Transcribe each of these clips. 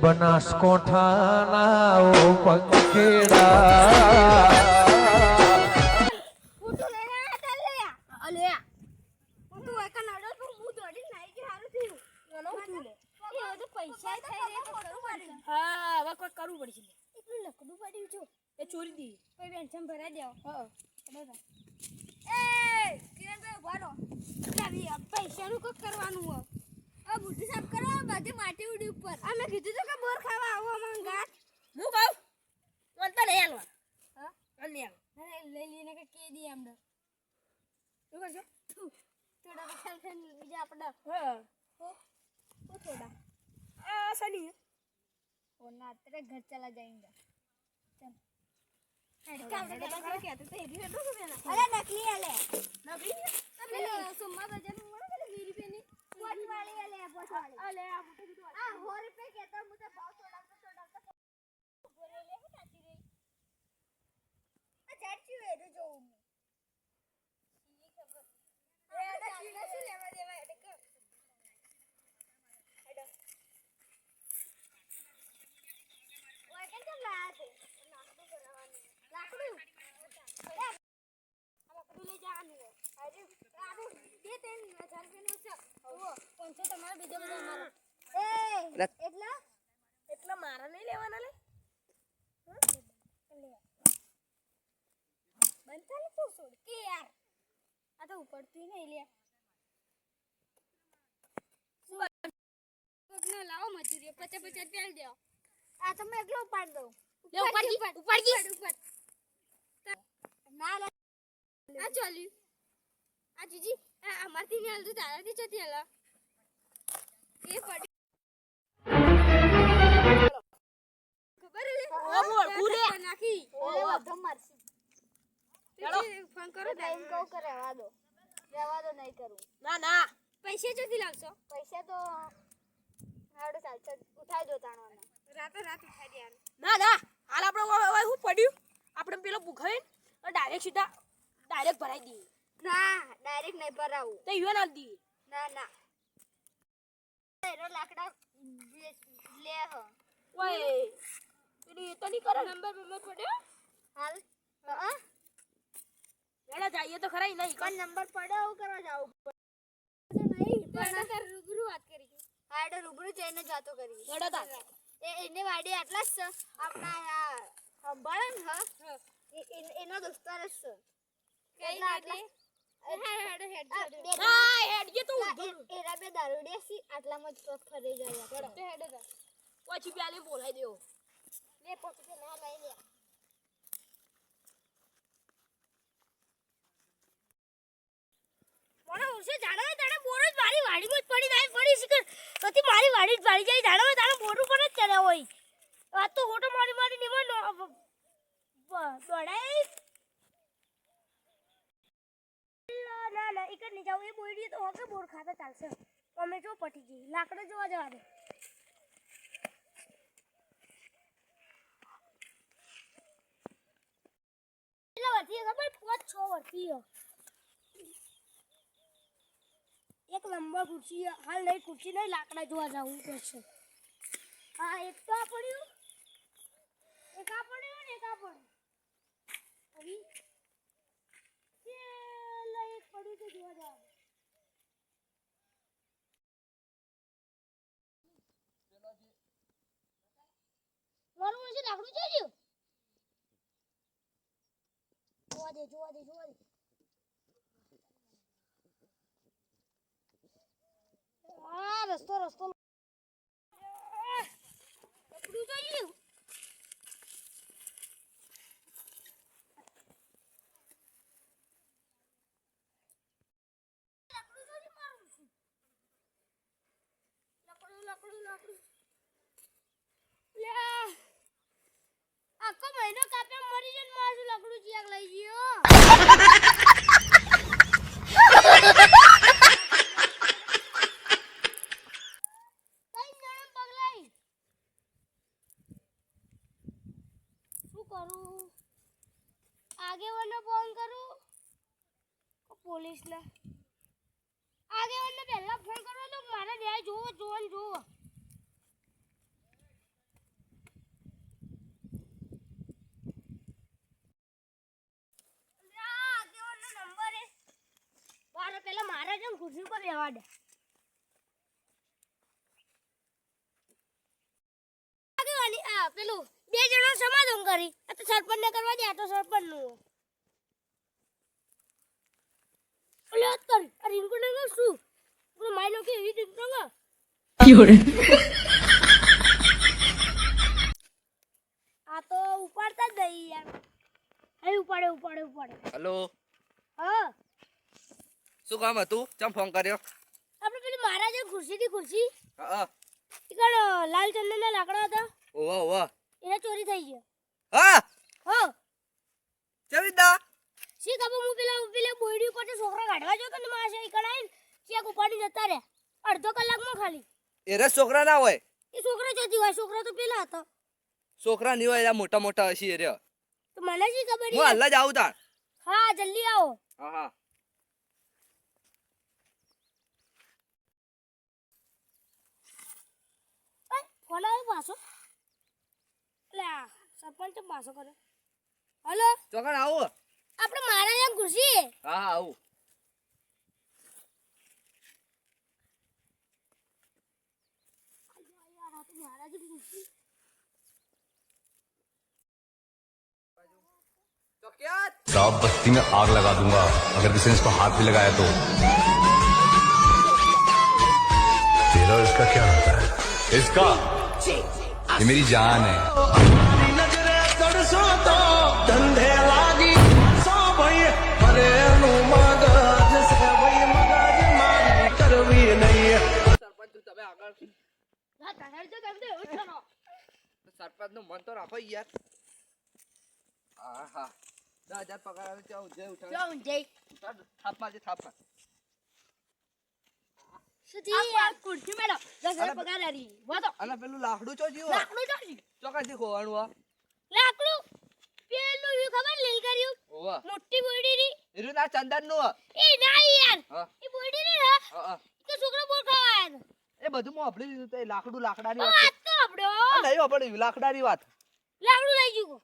બનાસકોઠાના ઓ પંખેડા ચોરી દી કોઈ પેન્શન ભરાઈ દેવો પૈસા નું કોક કરવાનું હો બુદ્ધિ સાફ કરો બધી માટી ઉડી ઉપર અમે કીધું તો કે બોર ખાવા આવો અમન ગાત હું કહું મન તો લઈ આલો હા લઈ લઈને કે દી આમડે શું કરજો થોડા બસાલ છે બીજા આપડા હા ઓ થોડા આ સની ઓ ના તેરે ઘર ચલા જાएंगे चल अरे नकली आले सुम्मा बजन मोड़ा के 20 रुपए ની પોચ વાળી આલે પોચ વાળી આલે આ મોટે કીધું આ 100 રૂપિયા કહેતા મુતે ભાવ છોડાવતો બોલે લે કાચી રહી આ જાડચી વે તો જોઉં ઈ ખબર એ આ ચીના શું લેવા દેવા એટલે કે હેડો ઓય કેમ લાયા છે નાસ્તો કરવાનું લાકડું લઈ જવાનું અરે આબુ બે 3000 રૂપિયા નો છે ઓ 500 તમારો બીજો બધો અમારો એ એટલા મારા નહીં લેવાના લે લે બંતાલે તો છોડ કે યાર આ તો ઉપડતી નહીં લે કોકને લાવો મજૂરી 50 રૂપિયા દેવો આ તમે એકલો ઉપાડ દો ઉપર ના આ ચાલ્યું આ જીજી અમારથી ને હાલ તો તારાથી જતી હાલ એ પડી ખબર લે ઓ બોલ પૂરે નાખી ઓલે વધમ મારસી ચલો ફોન કરો ટાઈમ કો કરેવા દો નહીં કરું ના પૈસા ચોથી લાવશો પૈસા તો હાડો ચાલશે ઉઠાઈ દો તાણોને રાત ઉઠાઈ દેવાનું ના હાલ આપણે હું પડ્યું આપણે પેલો ભૂખાઈ ડાયરેક્ટ સીધા ડાયરેક્ટ ભરાઈ દી ના ડાયરેક્ટ નહીં ભરાવું તો ઈવન આલ દી ના એરો લાકડા લે હ ઓય પેલી તો ની કરે નંબર પડ્યો હાલ વેડા જઈએ તો ખરા નહીં કોણ નંબર પડ્યો કરવા જાવ નહીં પણ કર રૂબરૂ વાત કરી હાડો રૂબરૂ જઈને જાતો કરી વેડા તા એને વાડી આટલા જ આપણા હંબાળન હ એનો દોસ્તાર જ છે કેટલા એટલે હેડ તો એરા બે દારૂડિયા સી આટલામાં જ પગ ફરી જાય તો હેડ તા પછી પેલે બોલાઈ દેવો લે પછી ના લઈ લે મને ઉસે જાડવે તાણે બોરો જ મારી વાડીમાં જ પડી નાય પડી શિકર કતી મારી વાડી જ વાડી જાય જાડવે તાણે બોરું પર જ ચડે હોય આ તો હોટો મારી નિમો દોડાય ના એક જ જાવ એ બોયડી તો હોકે બોર ખાતા ચાલશે અમે જો પટી ગઈ લાકડો જોવા જવા દે એટલા વર્ષી ખબર 5-6 વર્ષી એક લંબા ખુરશી હાલ નહીં ખુરશી નહીં લાકડા જોવા જવું પડશે હા એક તો આ પડ્યું એક આ પડ્યું ને એક આ પડ્યું હવે એક પડ્યું તો જોવા જાવ મારું છે લાકડું જોજો જોવા દે રસ્તો લાકડું જોજો લાકડું લ્યા આખો મહિનો કાપે મરી જન મારું લાકડું ચિયાક લઈ ગયો કઈ જણમ પગલાઈ શું કરું આગેવાળને ફોન કરું પોલીસને આગેવાળને પહેલા ફોન કરો તો મારા ન્યાય જોવો પેલા મારા જેમ ખુરશી પર રહેવા દે. આગેવાની આ પેલું બે જણા સમાધાન કરી આ તો સરપંચ ને કરવા દે. આ તો સરપંચ નું ઓલે અત્તર આ રીંગુ ને શું પેલો માઈલો કે ઈ રીંગુ ને આ તો ઉપાડતા જ નહીં યાર. અહીં ઉપાડે. હેલો, હા શું કામ હતું? ચમ ફોન કર્યો? આપણે પેલી મહારાજે ખુરશી હા ઈકણ લાલ ચંદન ના લાકડા હતા ઓવા એને ચોરી થઈ ગયો. હા હો ચવિદા શી ખબર હું પેલા બોયડી ઉપર છોકરા કાઢવા જતો ને માસે ઈકણ આવીને ચેક ઉપાડી જતા રે અડધો કલાકમાં ખાલી. એરે છોકરા ના હોય. એ છોકરા જતી હોય. છોકરા તો પેલા હતા. છોકરા નહીં હોય, મોટા મોટા હશે એરે. તો મને શી ખબર? હું હાલ જ આવું તાર. હા જલ્દી આવો. હા ફોન આવ્યો પાછો. એટલે સરપંચ પાછો કરે. હલો ચોકણ આવું. આપણે મહારાજા ખુરશી. હા આવું. शराब बस्ती में आग लगा दूंगा अगर किसी ने इसको हाथ भी लगाया तो। तेरा और इसका क्या होता है? इसका ये मेरी जान है. સરપંચ નું મન તો રાખો યાર. હા 10,000 પગાર આવે. ચાલ જય ઉઠાડ. થાપ મારજે થાપ માર. ખુરશી મેડમ 10,000 પગાર આરી વાતો. અને પેલું લાકડું ચો જીવો. લાકડું ચાલી ચોકાથી ખોવાનું આ. લાકડું પેલું ઈ ખબર લીલ કર્યું ઓવા મોટી બોયડી ની એરું ના ચંદન નું. એ ના યાર હા એ બોયડી ની હા હા તો છોકરા બોર ખાવા એ બધું હું આપડી દીધું. તે લાકડાની આ વાત. તો આપડો નહીં આપડે લાકડાની વાત. લાકડું લઈ જુઓ.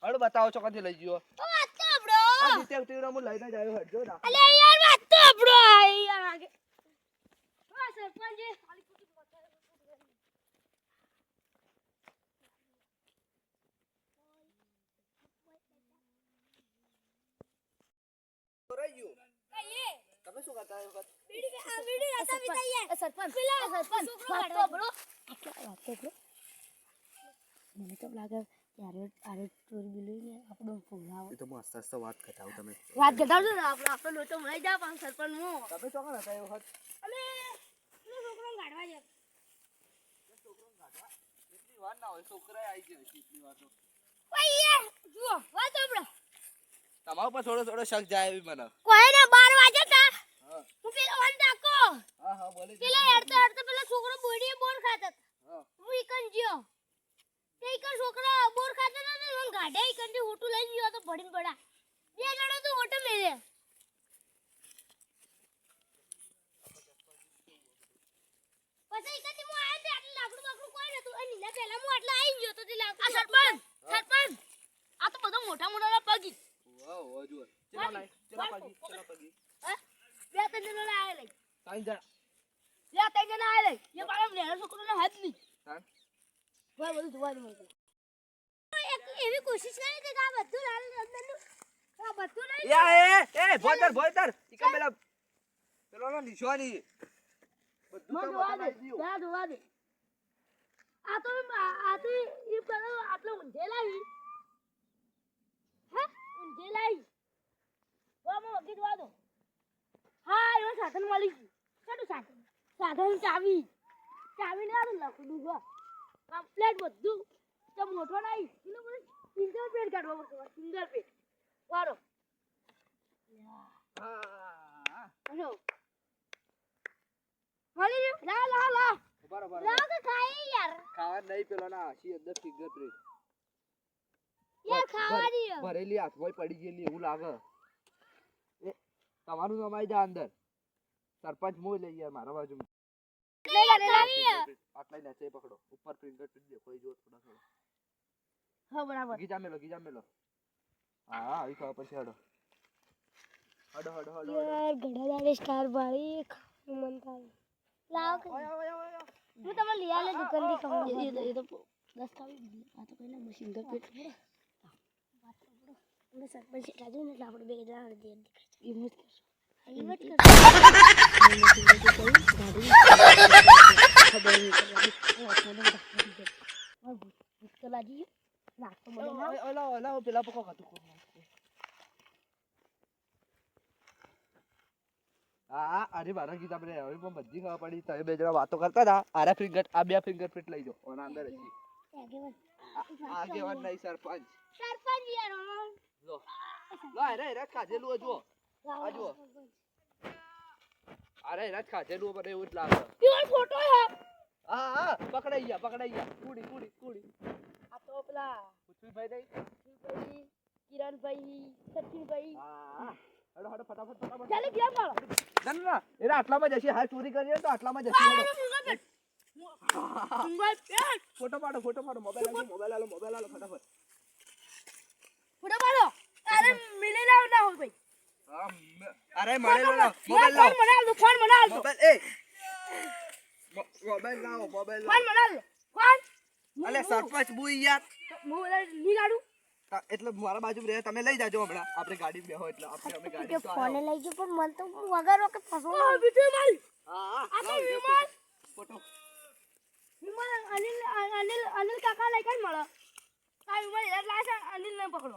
હળ બતાવો ચોકાથી લઈ ગયો. આ તો આપડો આ ડિટેક્ટિવ હું લઈને જ આવ્યો હટજો ના. અલે યાર વાત તો આપડો યાર આગે આ સરપંચ ખાલી ખોટી તમે શું કરતા આવ્યો? બીડી રાતા વિતાઈ યાર સરપંચ પેલા સરપંચ વાત તો આપડો વાત તો આપડો મને તો લાગે આરે ચોરી બિલી ને આપણો ફોલાવો. એ તો મસ્ત મસ્ત વાત કરાવ તમે. વાત ઘટાડજો ને આપણો લોટો મળી જા પણ સરપંચ મો તમે ચોકણ હતા એ વખત. અને છોકરો ગાડવા જાય. એટલી વાર ના હોય. છોકરા આવી જાય એટલી વાર તો. ઓય યાર જુઓ વાત આપડો તમારા ઉપર થોડો શક જાય એવી મને. કોઈ ના 12 વાગે તા હા હું પેલો વન ડાકો હા બોલે. પેલા હેડતા પેલો છોકરો બોડીએ બોર ખાતા હા હું ઈકન જ્યો તે ઈકન છોકરા બોર ખાતા ને મને ગાડે ઈકન થી હોટુ લઈ ગયો તો ભડીને પડા બે જણા તો હોટે મેલે પછી ઈકન થી હું આયા તે આટલું લાકડું કોઈ નતું અને નીલા પહેલા હું આટલા આવી ગયો તો તે લાકડું સરપંચ આ તો બધો મોટા મોટા પગી વાહ વાહ જુઓ. ચલા પગી હે બે ત્રણ જણા આયા લઈ તાઈ જા. લે તઈ જણા આયા લઈ એ બાળા નેનો છોકરોને હાથ ની હા ભાઈ બધું જોવા દે મને એક એવી કોશિશ કરી કે આ બધું લાલ અંદરનું આ બધું નહીં એ ભોયતર ઈકા પેલો ના નિશાની બધું કામ બતાવી દીધું. ના જોવા દે આ તો ઈ પેલો આટલો ઊંધેલાઈ હે ઊંધેલાઈ વામો વગી જોવા દો. હા એનો સાધન મળી ગયું. સાડું સાધન ચાવી ને આનું લખડું ગો કમ્પ્લીટ બધું તો મોટો નહીં એનો મને સિંગલ પેડ કાઢવા પડશે. સિંગલ પેડ વારો હા હલો મળી ગયું. લા બરાબર કે ખાઈ યાર ખાવા નહીં પેલો ના હસી અંદર ફિંગરપ્રિન્ટ યાર ખાવાની ભરેલી હાથમાં પડી ગયેલી એવું લાગે. એ તમારું નામ આવી જા અંદર. સરપંચ મોય લઈ યાર મારા બાજુ. આટલા નીચે પકડો ઉપર ફિંગરપ્રિન્ટ દેખો જો થોડા. હા બરાબર ગીજા મેલો. હા આવી ખાવા પછી હેડો. હડો હડો હડો યાર ઘડા દાડે સ્ટાર ભાળી ખાવાનું મન થાય લાવો કે ઓય ઓય ઓય હું તમને લઈ આલે દુકાનથી ખાવાનું એ તો 10 કાવી આ તો પહેલા મશીન તો પેટ અમે સરપંચ એટલા જોઈને એટલે આપણે બે જણા હળદી એ મત કરશો હળદી મત કરશો ઓલા ઓલા પેલા પકો ખાતું હા અરે મારા ગીત આપણે હવે પણ બધી ખબર પડી તમે બે જણા વાતો કરતા હતા આરા ફિંગર આ બે ફિંગરપ્રિન્ટ લઈ જાઓ ઓના અંદર હજી આગેવાન નહીં સરપંચ યાર લો લો અરે ખાધેલું જો આ જુઓ અરે ખાધેલું મને એવું જ લાગે પ્યોર ફોટો હે હા હા પકડાઈ ગયા કુડી કુડી કુડી આ તો પેલા પૃથ્વીભાઈ નહીં ભાઈ કિરણભાઈ સચિનભાઈ હા હડો હડો ફટાફટ ચાલે ગયા મારો ના એરા આટલામાં જશે હાલ ચોરી કરીએ તો આટલામાં જશે ફોટો પાડો મોબાઈલ આલો ફટાફટ ફોટો પાડો અરે મિલે લાવ ના હો ભાઈ હા અરે મળે લો મોબાઈલ લાવો ફોન મને આલ મોબાઈલ એ મોબાઈલ લાવો ફોન મને આલ ફોન અલે સરપંચ બુઈ યાર મોબાઈલ ની ગાડું એટલે મારા બાજુ રહે તમે લઈ જાજો હમણાં આપણે ગાડી બેહો એટલે આપણે અમે ગાડી તો ફોન લઈ જો પણ મન તો વગર વખત ફસો બીજું માલ હા આ તો વિમાન ફોટો વિમાન અનિલ કાકા લઈ કઈ મળે આ વિમાન યાર લાશે અનિલ ને પકડો